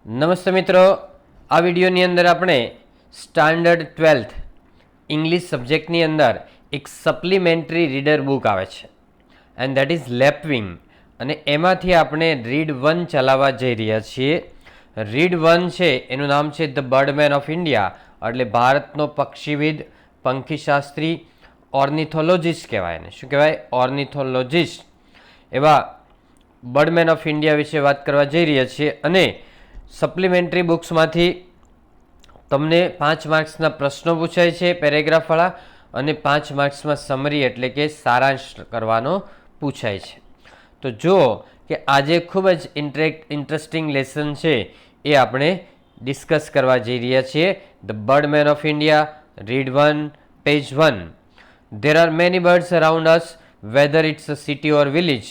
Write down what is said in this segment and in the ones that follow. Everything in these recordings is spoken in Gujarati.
નમસ્તે મિત્રો, આ વિડીયોની અંદર આપણે સ્ટાન્ડર્ડ 12th ઇંગ્લિશ સબ્જેક્ટની અંદર એક સપ્લિમેન્ટરી રીડર બુક આવે છે એન્ડ દેટ ઇઝ લેપવિંગ, અને એમાંથી આપણે રીડ 1 ચલાવવા જઈ રહ્યા છીએ. રીડ 1 છે એનું નામ છે ધ બર્ડમેન ઓફ ઇન્ડિયા, એટલે ભારતનો પક્ષીવિદ, પંખીશાસ્ત્રી, ઓર્નિથોલોજિસ્ટ કહેવાય એને. શું કહેવાય? ઓર્નિથોલોજિસ્ટ. એવા બર્ડમેન ઓફ ઇન્ડિયા વિશે વાત કરવા જઈ રહ્યા છીએ. અને સપ્લિમેન્ટરી બુક્સમાંથી તમને 5 માર્ક્સના પ્રશ્નો પૂછાય છે પેરેગ્રાફવાળા, અને 5 માર્ક્સમાં સમરી એટલે કે સારાંશ કરવાનો પૂછાય છે. તો જુઓ કે આજે ખૂબ જ ઇન્ટરેસ્ટિંગ લેસન છે એ આપણે ડિસ્કસ કરવા જઈ રહ્યા છીએ. The birdman of India, read 1, page 1. There are many birds around us whether it's a city or village.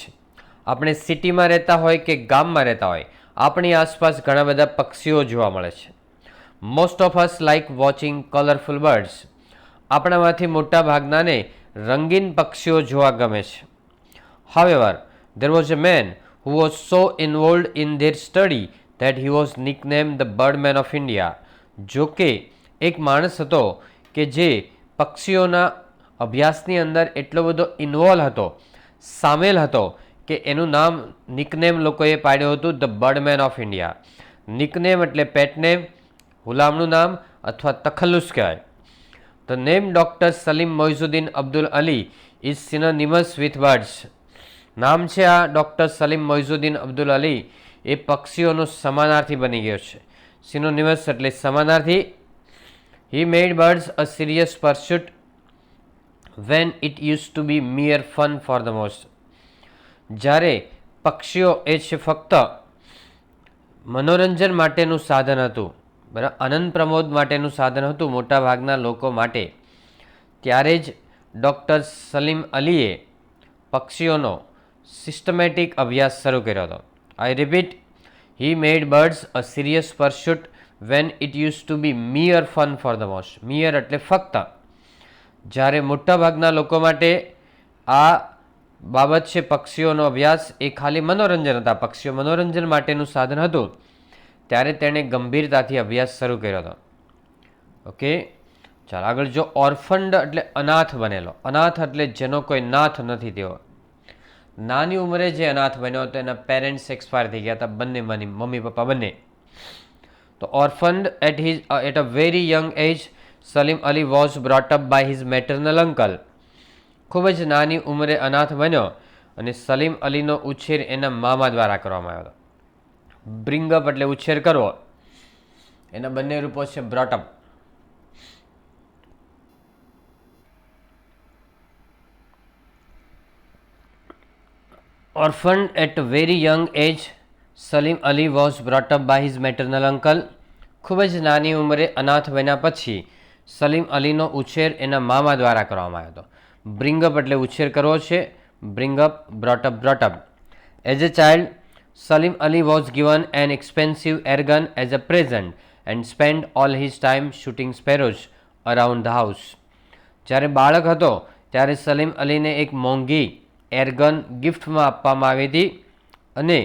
આપણે સિટીમાં રહેતા હોય કે ગામમાં રહેતા હોય, આપણી આસપાસ ઘણા બધા પક્ષીઓ જોવા મળે છે. Most of us like watching colourful birds. આપણામાંથી મોટા ભાગનાને રંગીન પક્ષીઓ જોવા ગમે છે. However, there was a man who was so involved in their study that he was nicknamed the Birdman of India. જો કે એક માણસ હતો કે જે પક્ષીઓના અભ્યાસની અંદર એટલો બધો ઇન્વોલ્વ હતો, સામેલ હતો, કે એનું નામ નિકનેમ લોકોએ પાડ્યું હતું the birdman of India. Nickname એટલે પેટનેમ, હુલામણું નામ અથવા તખલ્લુસ કહેવાય. The name doctor Salim Moizuddin Abdul Ali is synonymous with birds. નામ છે આ ડૉક્ટર સલીમ મોઇઝુદ્દીન અબ્દુલ અલી એ પક્ષીઓનો સમાનાર્થી બની ગયો છે. સિનોનિમસ એટલે સમાનાર્થી. He made birds a serious pursuit when it use to be mere fun for the most. જ્યારે પક્ષીઓ એ છે ફક્ત મનોરંજન માટેનું સાધન હતું, બરાબર, આનંદ પ્રમોદ માટેનું સાધન હતું મોટાભાગના લોકો માટે, ત્યારે જ ડૉક્ટર સલીમ અલીએ પક્ષીઓનો સિસ્ટમેટિક અભ્યાસ શરૂ કર્યો હતો. I repeat, he made birds a serious pursuit when it use to be mere fun for the most. Mere એટલે ફક્ત. જ્યારે મોટાભાગના લોકો માટે આ બાબત છે પક્ષીઓનો અભ્યાસ એ ખાલી મનોરંજન હતા, પક્ષીઓ મનોરંજન માટેનું સાધન હતું, ત્યારે તેણે ગંભીરતાથી અભ્યાસ શરૂ કર્યો હતો. ઓકે, ચાલો આગળ જો. ઓર્ફન્ડ એટલે અનાથ બનેલો. અનાથ એટલે જેનો કોઈ નાથ નથી તેવો. નાની ઉંમરે જે અનાથ બન્યો હતો એના પેરેન્ટ્સ એક્સપાયર થઈ ગયા હતા, બંને મમ્મી પપ્પા બંને. તો orphaned at a very young age Salim Ali was brought up by his maternal uncle. ખૂબ જ નાની ઉંમરે અનાથ બન્યો અને સલીમ અલીનો ઉછેર એના મામા દ્વારા કરવામાં આવ્યો હતો. બ્રિંગઅપ એટલે ઉછેર કરવો, એના બંને રૂપો છે brought up. Orphaned at a very young age, Salim Ali was brought up by his maternal uncle. ખૂબ જ નાની ઉંમરે અનાથ બન્યા પછી સલીમ અલીનો ઉછેર એના મામા દ્વારા કરવામાં આવ્યો હતો. બ્રિંગઅપ એટલે ઉછેર કરવો છે, bring up, brought up. As a child, Salim Ali was given an expensive airgun as a present and spend all his time shooting sparrows around the house. જ્યારે બાળક હતો ત્યારે સલીમ અલીને એક મોંઘી એરગન ગિફ્ટમાં આપવામાં આવી હતી અને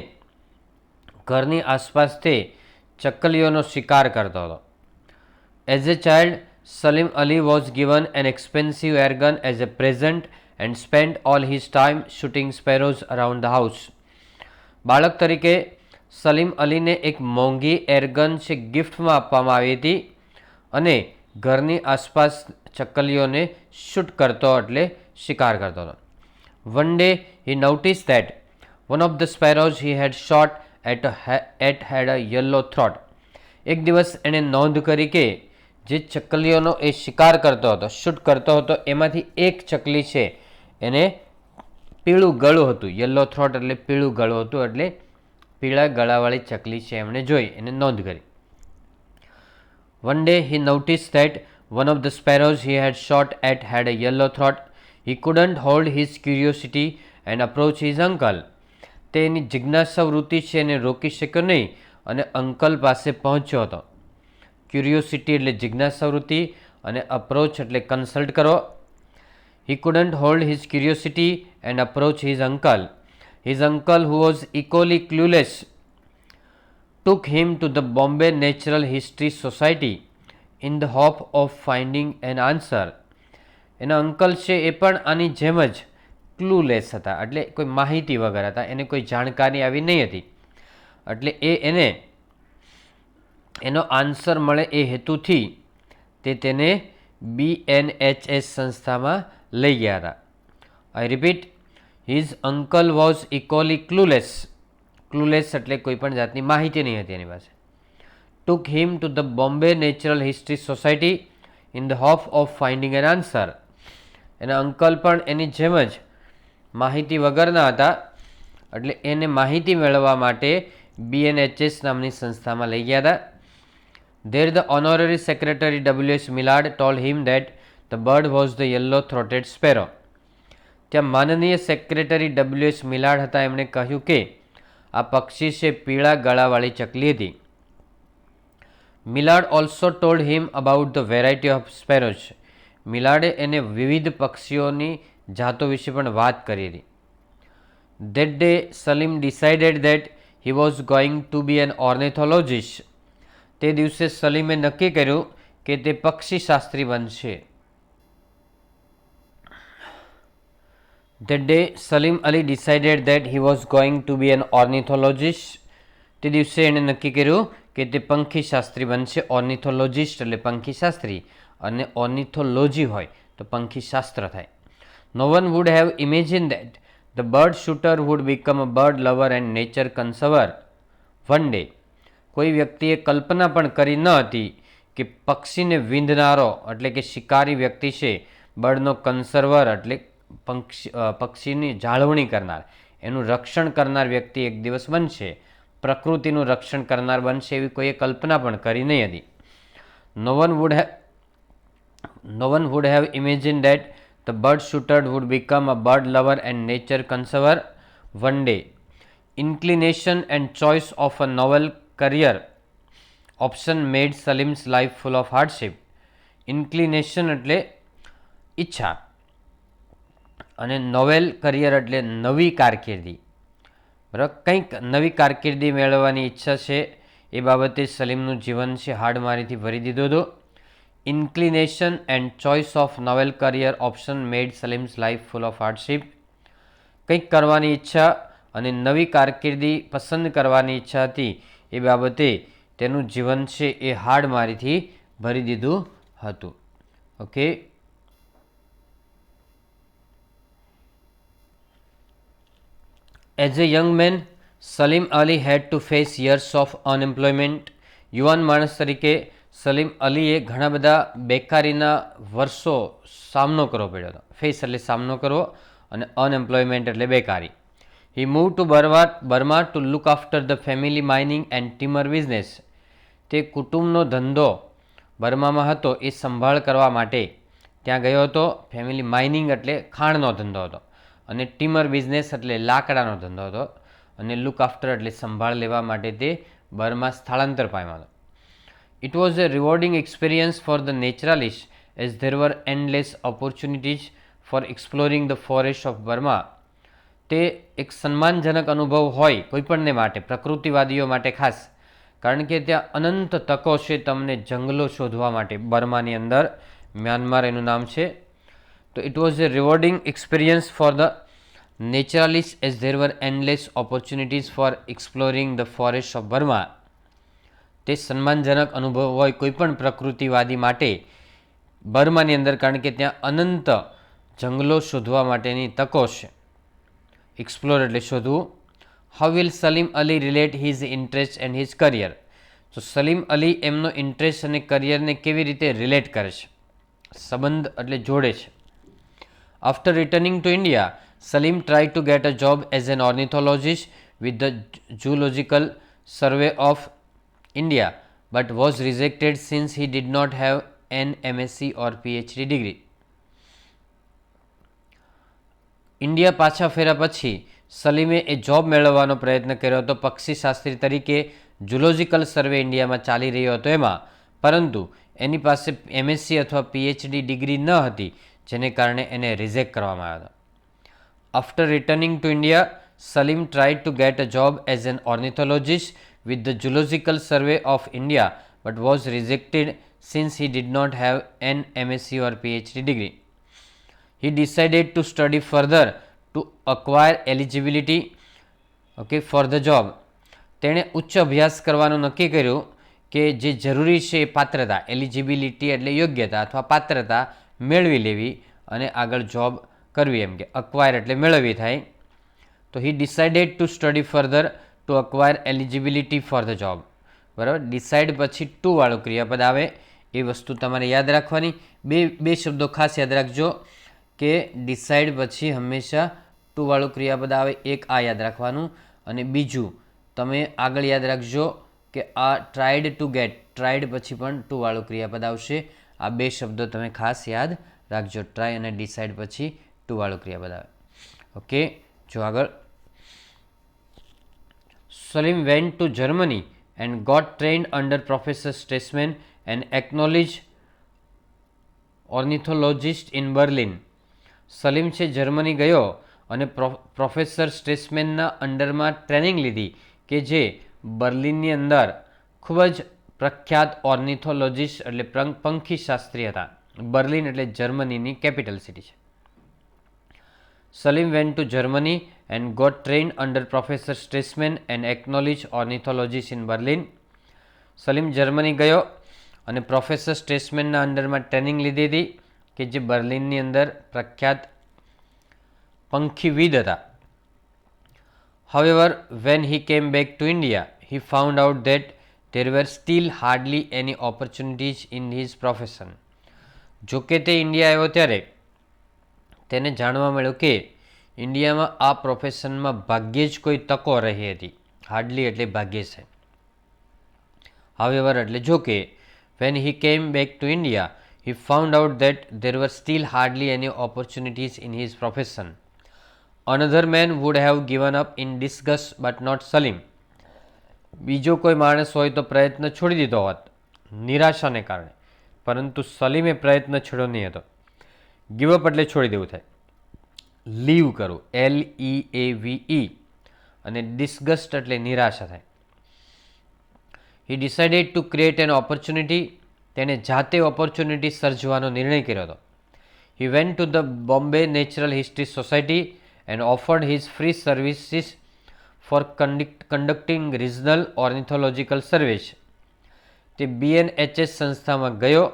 ઘરની આસપાસ તે ચકલીઓનો શિકાર કરતો હતો. As a child, Salim Ali was given an expensive airgun as a present and spend all his time shooting sparrows around the house. બાળક તરીકે સલીમ અલીને એક મોંઘી એરગન છે ગિફ્ટમાં આપવામાં આવી હતી અને ઘરની આસપાસ ચકલીઓને શૂટ કરતો એટલે શિકાર કરતો હતો. One day he noticed that one of the sparrows he had shot had a yellow throat. એક દિવસ એણે નોંધ કરી કે જે ચકલીઓનો એ શિકાર કરતો હતો, શૂટ કરતો હતો, એમાંથી એક ચકલી છે એને પીળું ગળું હતું. યલો થ્રોટ એટલે પીળું ગળું હતું, એટલે પીળા ગળાવાળી ચકલી છે એમણે જોઈ, એને નોંધ કરી. One day he noticed that one of the sparrows he had shot at had a yellow throat. He couldn't hold his curiosity and approach his uncle. તે એની જિજ્ઞાસા વૃત્તિ છે એને રોકી શક્યો નહીં અને અંકલ પાસે પહોંચ્યો હતો. ક્યુરિયોસિટી એટલે જિજ્ઞાસા વૃત્તિ અને અપ્રોચ એટલે કન્સલ્ટ કરો. He couldn't hold his curiosity and approach his uncle. His uncle, who was equally clueless, took him to the Bombay Natural History Society in the hope of finding an answer. એના અંકલ છે એ પણ આની જેમ જ ક્લૂલેસ હતા, એટલે કોઈ માહિતી વગર હતા, એને કોઈ જાણકારી આવી નહીં હતી, એટલે એને એનો આન્સર મળે એ હેતુથી તેને BNHS સંસ્થામાં લઈ ગયા હતા. I repeat, his uncle was equally clueless. Clueless એટલે કોઈ પણ જાતની માહિતી નહીં હતી એની પાસે. took him to the Bombay Natural History Society in the hope of finding an answer. એના અંકલ પણ એની જેમ જ માહિતી વગરના હતા, એટલે એને માહિતી મેળવવા માટે BNHS નામની સંસ્થામાં લઈ ગયા હતા. There the honorary secretary W.S. Millard told him that the bird was the yellow-throated sparrow. ત્યાં માનનીય સેક્રેટરી WS મિલાર્ડ હતા, એમણે કહ્યું કે આ પક્ષી છે પીળા ગળાવાળી ચકલી હતી. Millard also told him about the variety of sparrows. મિલાર્ડે એને વિવિધ પક્ષીઓની જાતો વિશે પણ વાત કરી હતી. That day Salim decided that he was going to be an ornithologist. તે દિવસે સલીમે નક્કી કર્યું કે તે પક્ષીશાસ્ત્રી બનશે. That day Salim Ali decided that he was going to be an ornithologist. તે દિવસે એણે નક્કી કર્યું કે તે પંખીશાસ્ત્રી બનશે. ઓર્નિથોલોજિસ્ટ એટલે પંખીશાસ્ત્રી, અને ઓર્નિથોલોજી હોય તો પંખીશાસ્ત્ર થાય. No one would have imagined that the bird shooter would become a bird lover and nature conserver one day. કોઈ વ્યક્તિએ કલ્પના પણ કરી ન હતી કે પક્ષીને વિંધનારો એટલે કે શિકારી વ્યક્તિ છે, બર્ડનો કન્સર્વર એટલે પક્ષીની જાળવણી કરનાર, એનું રક્ષણ કરનાર વ્યક્તિ એક દિવસ બનશે, પ્રકૃતિનું રક્ષણ કરનાર બનશે, એવી કોઈએ કલ્પના પણ કરી નહીં હતી. No one would have imagined that the bird shooter would become a bird lover and nature conserver one day. Inclination and choice of a novel career option made Salim's life full of hardship. Inclination એટલે ઈચ્છા, અને નોવેલ કરિયર એટલે નવી કારકિર્દી. બરાબર, કંઈક નવી કારકિર્દી મેળવવાની ઈચ્છા છે, એ બાબતે સલીમનું જીવન છે હાડમારીથી ભરી દીધું હતું. Inclination and choice of novel career option made Salim's life full of hardship. કંઈક કરવાની ઈચ્છા અને નવી કારકિર્દી પસંદ કરવાની ઈચ્છા હતી, એ બાબતે તેનું જીવન છે એ હાડમારીથી ભરી દીધું હતું. Okay, as a young man Salim Ali had to face years of unemployment. યુવાન માણસ તરીકે સલીમ અલીએ ઘણા બધા બેકારીના વર્ષો સામનો કરવો પડ્યો હતો. ફેસ એટલે સામનો કરવો, અને અનએમ્પ્લોયમેન્ટ એટલે બેકારી. He move to Burma to look after the family mining and timber business. તે કુટુંબનો ધંધો બર્મામાં હતો એ સંભાળ કરવા માટે ત્યાં ગયો હતો. ફેમિલી માઇનિંગ એટલે ખાણનો ધંધો હતો, અને ટીમર બિઝનેસ એટલે લાકડાનો ધંધો હતો, અને લુક આફ્ટર એટલે સંભાળ લેવા માટે તે બર્મા સ્થળાંતર પામ્યો હતો. It was a rewarding experience for the naturalist as there were endless opportunities for exploring the forests of Burma. તે એક સન્માનજનક અનુભવ હોય કોઈપણને માટે, પ્રકૃતિવાદીઓ માટે ખાસ, કારણ કે ત્યાં અનંત તકો છે તમને જંગલો શોધવા માટે. બર્માની અંદર, મ્યાનમાર એનું નામ છે. તો it was A rewarding experience for the naturalist as there were endless opportunities four exploring the forest of Burma. તે સન્માનજનક અનુભવ હોય કોઈપણ પ્રકૃતિવાદી માટે બર્માની અંદર, કારણ કે ત્યાં અનંત જંગલો શોધવા માટેની તકો છે. એક્સપ્લોર એટલે શોધવું. How will Salim Ali relate his interest and his career. તો સલીમ અલી એમનો ઇન્ટરેસ્ટ અને કરિયરને કેવી રીતે રિલેટ કરે છે, સંબંધ એટલે જોડે છે. After returning to India Salim try to get a job as an ornithologist with the Zoological Survey of India, but was rejected since he did not have an MSc or PhD degree. India પાછા ફેર્યા પછી સલીમે એ જોબ મેળવવાનો પ્રયત્ન કર્યો હતો પક્ષીશાસ્ત્રી તરીકે. ઝૂલોજિકલ સર્વે ઇન્ડિયામાં ચાલી રહ્યો હતો એમાં, પરંતુ એની પાસે MSc અથવા PhD ડિગ્રી ન હતી, જેને કારણે એને રિજેક્ટ કરવામાં આવ્યો હતો. After returning to India Salim tried to get a job as an ornithologist with the Zoological Survey of India but was rejected since he did not have an MSc or PhD degree. He decided to study further to acquire eligibility for the job. તેણે ઉચ્ચ અભ્યાસ કરવાનું નક્કી કર્યું કે જે જરૂરી છે એ પાત્રતા, એલિજિબિલિટી એટલે યોગ્યતા અથવા પાત્રતા મેળવી લેવી અને આગળ જોબ કરવી, એમ કે અક્વાયર એટલે મેળવવી થાય. તો he decided to study further to acquire eligibility for the job. બરાબર, ડિસાઇડ પછી ટુ વાળું ક્રિયાપદ આવે એ વસ્તુ તમારે યાદ રાખવાની. બે શબ્દો ખાસ યાદ રાખજો કે ડિસાઇડ પછી હંમેશા ટુ વાળું ક્રિયાપદ આવે. એક આ યાદ રાખવાનું અને બીજું તમે આગળ યાદ રાખજો કે આ ટ્રાઈડ ટુ ગેટ, ટ્રાઈડ પછી પણ ટુ વાળું ક્રિયાપદ આવશે. આ બે શબ્દો તમે ખાસ યાદ રાખજો, ટ્રાય અને ડિસાઇડ પછી ટુ વાળું ક્રિયાપદ આવે. ઓકે, જો આગળ. Salim went to Germany and got trained under Professor Stresemann, an acknowledged ornithologist in Berlin. Salim છે જર્મની ગયો અને પ્રોફેસર સ્ટ્રેસમેનના અંડરમાં ટ્રેનિંગ લીધી કે જે બર્લિનની અંદર ખૂબ જ પ્રખ્યાત ઓર્નિથોલોજિસ્ટ એટલે પંખીશાસ્ત્રી હતા. બર્લિન એટલે જર્મનીની કેપિટલ સિટી છે. Salim went to Germany and got trained under Professor Stresemann, an acknowledged ornithologist in Berlin. Salim Germany ગયો અને પ્રોફેસર સ્ટ્રેસમેનના અંડરમાં ટ્રેનિંગ લીધી હતી કે જે બર્લિનની અંદર પ્રખ્યાત પંખીવિદ હતા. However, when he came back to India, he found out that there were still hardly any opportunities in his profession. જો કે તે ઇન્ડિયા આવ્યો ત્યારે તેને જાણવા મળ્યું કે ઇન્ડિયામાં આ પ્રોફેશનમાં ભાગ્યે જ કોઈ તકો રહી હતી. હાર્ડલી એટલે ભાગ્યે છે. However એટલે જો કે when he came back to India, he found out that there were still hardly any opportunities in his profession. Another man would have given up in disgust but not Salim. બીજો કોઈ માણસ હોય તો પ્રયત્ન છોડી દીધો હોત નિરાશાને કારણે, પરંતુ સલીમે પ્રયત્ન છોડ્યો નહીં હતો. ગીવઅપ એટલે છોડી દેવું થાય, લીવ કરવું, LEAVE, અને ડિસ્ગસ્ટ એટલે નિરાશા થાય. He decided to create an opportunity, તેણે જાતે ઓપોર્ચ્યુનિટી સર્જવાનો નિર્ણય કર્યો હતો. He went to the Bombay Natural History Society and offered his free services for conducting regional ornithological surveys. તે BNHS સંસ્થામાં ગયો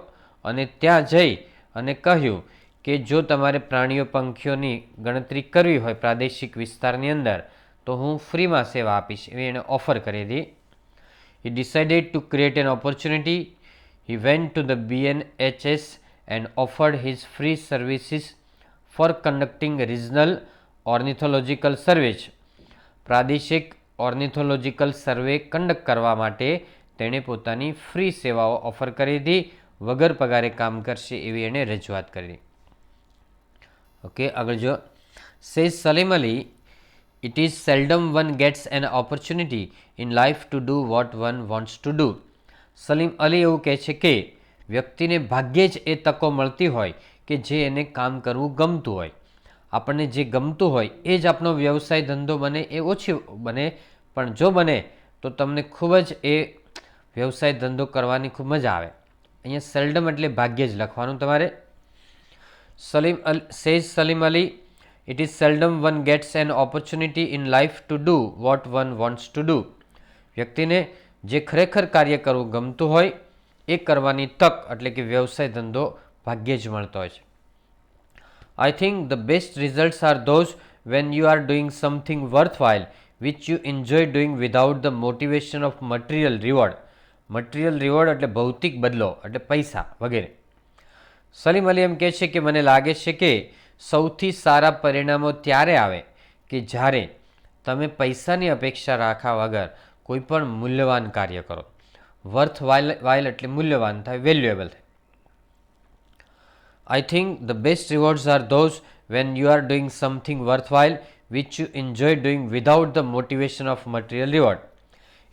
અને ત્યાં જઈ અને કહ્યું કે જો તમારે પ્રાણીઓ પંખીઓની ગણતરી કરવી હોય પ્રાદેશિક વિસ્તારની અંદર તો હું ફ્રીમાં સેવા આપીશ, એવી એણે ઓફર કરી હતી. He decided to create an opportunity. He went to the BNHS and offered his free services for conducting regional ornithological surveys. પ્રાદેશિક ઓર્નિથોલોજીકલ સર્વે કન્ડક્ટ કરવા માટે તેણે પોતાની ફ્રી સેવાઓ ઓફર કરી હતી, વગર પગારે કામ કરશે એવી એણે રજૂઆત કરી. ઓકે, આગળ જો. Says Salim Ali, it is seldom one gets an opportunity in life to do what one wants to do. Salim Ali એવું કહે છે કે વ્યક્તિને ભાગ્યે જ એ તકો મળતી હોય કે જે એને કામ કરવું ગમતું હોય. આપણને જે ગમતું હોય એ જ આપણો વ્યવસાય ધંધો બને એ ઓછી બને, પણ જો બને તો તમને ખૂબ જ એ વ્યવસાય ધંધો કરવાની ખૂબ મજા આવે. અહીંયા સેલ્ડમ એટલે ભાગ્યે જ લખવાનું તમારે. Salim Ali, it is seldom one gets an opportunity in life to do what one wants to do. વ્યક્તિને જે ખરેખર કાર્ય કરવું ગમતું હોય એ કરવાની તક એટલે કે વ્યવસાય ધંધો ભાગ્યે જ મળતો હોય છે. I think the best results are those when you are doing something worthwhile which you enjoy doing without the motivation of material reward. Material reward એટલે ભૌતિક બદલો એટલે પૈસા વગેરે. સલીમ અલી એમ કહે છે કે મને લાગે છે કે સૌથી સારા પરિણામો ત્યારે આવે કે જ્યારે તમે પૈસાની અપેક્ષા રાખ્યા વગર કોઈ પણ મૂલ્યવાન કાર્ય કરો. વર્થ વાઇલ એટલે મૂલ્યવાન થાય, વેલ્યુએબલ થાય. I think the best rewards are those when you are doing something worthwhile which you enjoy doing without the motivation of material reward.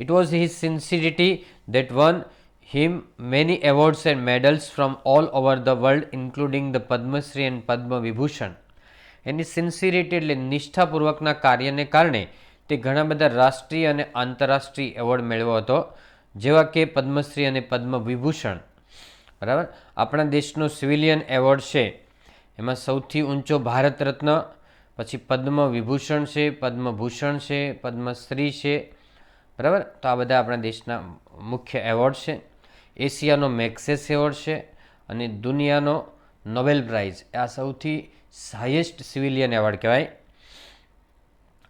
It was his sincerity that won him many awards and medals from all over the world, including the Padma Shri and Padma Vibhushan. એની સિન્સિરિટી એટલે નિષ્ઠાપૂર્વકના કાર્યને કારણે તે ઘણા બધા રાષ્ટ્રીય અને આંતરરાષ્ટ્રીય એવોર્ડ મેળવ્યો હતો, જેવા કે પદ્મશ્રી અને પદ્મવિભૂષણ. બરાબર. આપણા દેશનો સિવિલિયન એવોર્ડ છે એમાં સૌથી ઊંચો ભારત રત્ન, પછી પદ્મવિભૂષણ છે, પદ્મભૂષણ છે, પદ્મશ્રી છે. બરાબર. તો આ બધા આપણા દેશના મુખ્ય એવોર્ડ છે. એશિયાનો મેક્સેસ એવોર્ડ છે અને દુનિયાનો નોબેલ પ્રાઇઝ, આ સૌથી હાઈએસ્ટ સિવિલિયન એવોર્ડ કહેવાય.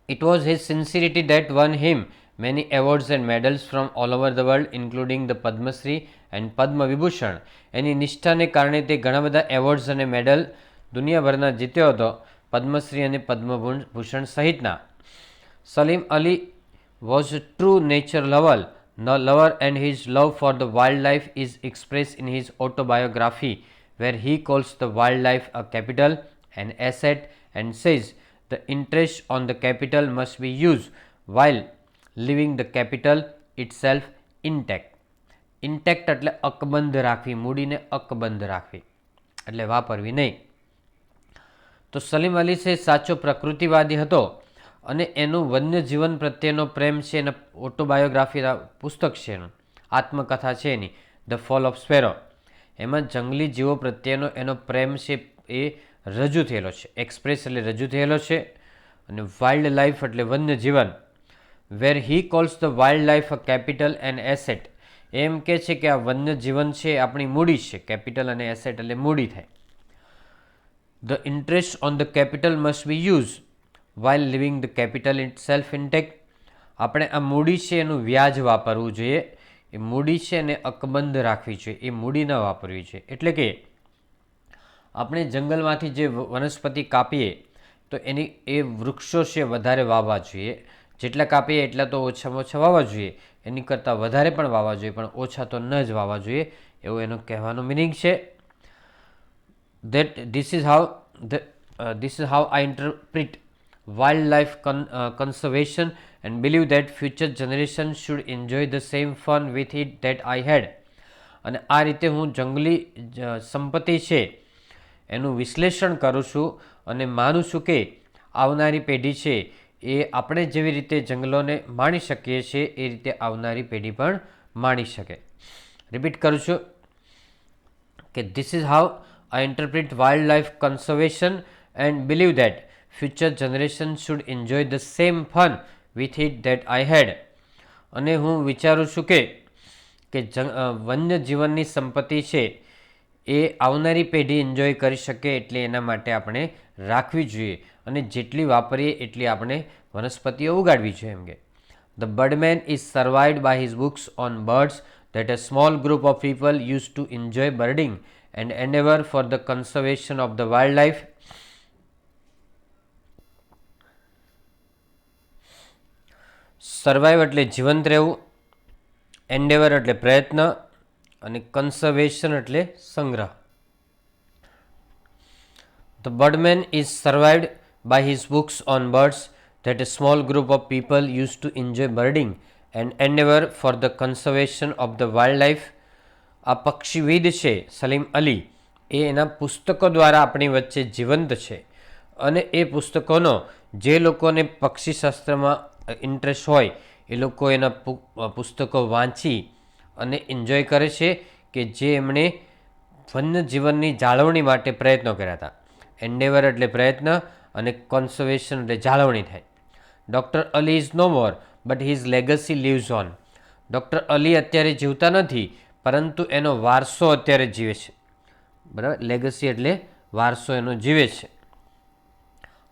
It was his sincerity that won him many awards and medals from all over the world, including the Padma Shri and Padma Vibhushan. એની નિષ્ઠાને કારણે તે ઘણા બધા એવોર્ડ્સ અને મેડલ દુનિયાભરના જીત્યો હતો, પદ્મશ્રી અને પદ્મભૂષણ સહિતના. Salim Ali was a true nature lover and his love for the wildlife is expressed in his autobiography, where he calls the wildlife a capital, an asset, and says the interest on the capital must be used while leaving the capital itself intact. Intact એટલે અકબંધ રાખવી, મૂડીને અકબંધ રાખવી એટલે વાપરવી નહીં. તો સલીમ અલી છે સાચો પ્રકૃતિવાદી હતો અને એનું વન્યજીવન પ્રત્યેનો પ્રેમ છે, એના ઓટોબાયોગ્રાફીના પુસ્તક છે, એનું આત્મકથા છે એની ધ ફોલ ઓફ સ્પેરો. એમાં જંગલી જીવો પ્રત્યેનો એનો પ્રેમ છે એ રજૂ થયેલો છે, એક્સપ્રેસ એટલે રજૂ થયેલો છે. અને વાઇલ્ડ લાઈફ એટલે વન્યજીવન, where he calls the wildlife a capital and asset. એમ કે છે કે આ વન્યજીવન છે આપણી મૂડી છે, કેપિટલ અને એસેટ એટલે મૂડી થાય. The interest on the capital must be use while living the capital it self intact. આપણે આ મૂડી છે એનું વ્યાજ વાપરવું જોઈએ, એ મૂડી છે એને અકબંધ રાખવી જોઈએ, એ મૂડી ન વાપરવી જોઈએ. એટલે કે આપણે જંગલમાંથી જે વનસ્પતિ કાપીએ તો એની એ વૃક્ષો છે વધારે વાવવા જોઈએ, જેટલા કાપીએ એટલા તો ઓછામાં ઓછા વાવવા જોઈએ, એની કરતાં વધારે પણ વાવવા જોઈએ, પણ ઓછા તો ન જ વાવવા જોઈએ, એવું એનો કહેવાનો મિનિંગ છે. This is how I interpret wildlife conservation and believe that future generations should enjoy the same fun with it that I had. અને આ રીતે હું જંગલી સંપત્તિ છે એનું વિશ્લેષણ કરું છું અને માનું છું કે આવનારી પેઢી છે એ આપણે જેવી રીતે જંગલોને માણી શકીએ છીએ એ રીતે આવનારી પેઢી પણ માણી શકે. રિપીટ કરું છું કે this is how I interpret wildlife conservation and believe that future generations should enjoy the same fun with it that I had. અને હું વિચારું છું કે વન્યજીવનની સંપત્તિ છે એ આવનારી પેઢી એન્જોય કરી શકે એટલે એના માટે આપણે રાખવી જોઈએ અને જેટલી વાપરીએ એટલી આપણે વનસ્પતિઓ ઉગાડવી જોઈએ. એમ કે The birdman is survived by his books on birds that a small group of people used to enjoy birding and endeavor for the conservation of the wildlife. Survive એટલે જીવંત રહેવું, એન્ડેવર એટલે પ્રયત્ન અને કન્સર્વેશન એટલે સંગ્રહ. The birdman is survived by his books on birds that a small group of people used to enjoy birding and endeavor for the conservation of the wildlife. આ પક્ષીવિદ છે સલીમ અલી, એ એના પુસ્તકો દ્વારા આપણી વચ્ચે જીવંત છે અને એ પુસ્તકોનો જે લોકોને પક્ષીશાસ્ત્રમાં ઇન્ટરેસ્ટ હોય એ લોકો એના પુસ્તકો વાંચી અને એન્જોય કરે છે કે જે એમણે વન્યજીવનની જાળવણી માટે પ્રયત્નો કર્યા હતા. એન્ડેવર એટલે પ્રયત્ન અને કોન્સર્વેશન એટલે જાળવણી થાય. Doctor Ali is no more but his legacy lives on. Doctor Ali અત્યારે જીવતા નથી પરંતુ એનો વારસો અત્યારે જીવે છે. બરાબર, લેગસી એટલે વારસો એનો જીવે છે.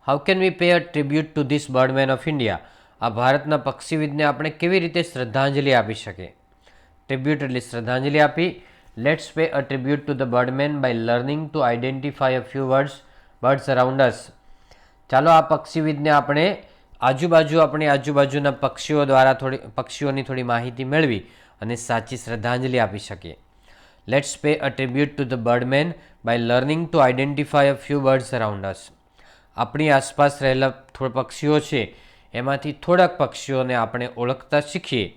How can we pay a tribute two this birdman of India. આ ભારતના પક્ષીવિદને આપણે કેવી રીતે શ્રદ્ધાંજલિ આપી શકીએ? ટ્રિબ્યુટ એટલે શ્રદ્ધાંજલિ આપી. Let's pay a tribute to the birdman by learning to identify a few birds around us. ચાલો આ પક્ષીવિદને આપણે આપણી આજુબાજુના પક્ષીઓ દ્વારા પક્ષીઓની થોડી માહિતી મેળવી અને સાચી શ્રદ્ધાંજલિ આપી શકીએ. Let's pay a tribute to the birdman by learning to identify a few birds around us. આપણી આસપાસ રહેલા પક્ષીઓ છે એમાંથી થોડાક પક્ષીઓને આપણે ઓળખતા શીખીએ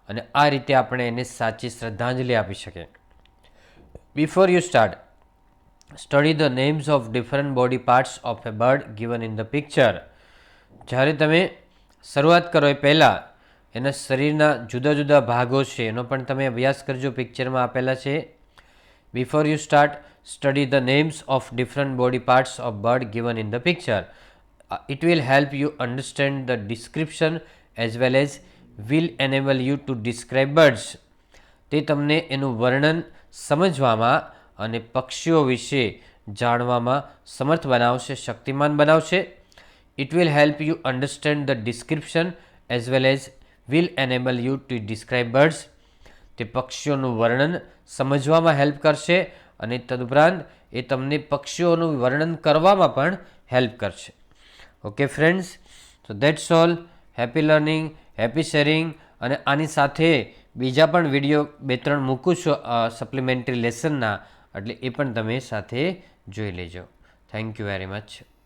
અને આ રીતે આપણે એને સાચી શ્રદ્ધાંજલિ આપી શકીએ. Before you start, study the names of different body parts of A bird given in the picture. જ્યારે તમે શરૂઆત કરો એ પહેલાં એના શરીરના જુદા જુદા ભાગો છે એનો પણ તમે અભ્યાસ કરજો, પિક્ચરમાં આપેલા છે. Before you start, study the names of different body parts of bird given in the picture. It will help you understand the description as well as will enable you to describe birds. તે તમને એનું વર્ણન સમજવામાં અને પક્ષીઓ વિશે જાણવામાં સમર્થ બનાવશે, શક્તિમાન બનાવશે. It will help you understand the description as well as will enable you to describe birds. તે પક્ષીઓનું વર્ણન સમજવામાં હેલ્પ કરશે અને તદુપરાંત એ તમને પક્ષીઓનું વર્ણન કરવામાં પણ હેલ્પ કરશે. ઓકે ફ્રેન્ડ્સ, તો that's all. Happy learning, happy sharing. અને આની સાથે બીજા પણ વિડીયો 2-3 મૂકું છું સપ્લિમેન્ટરી લેસનના, એટલે એ પણ તમે સાથે જોઈ લેજો. Thank you very much.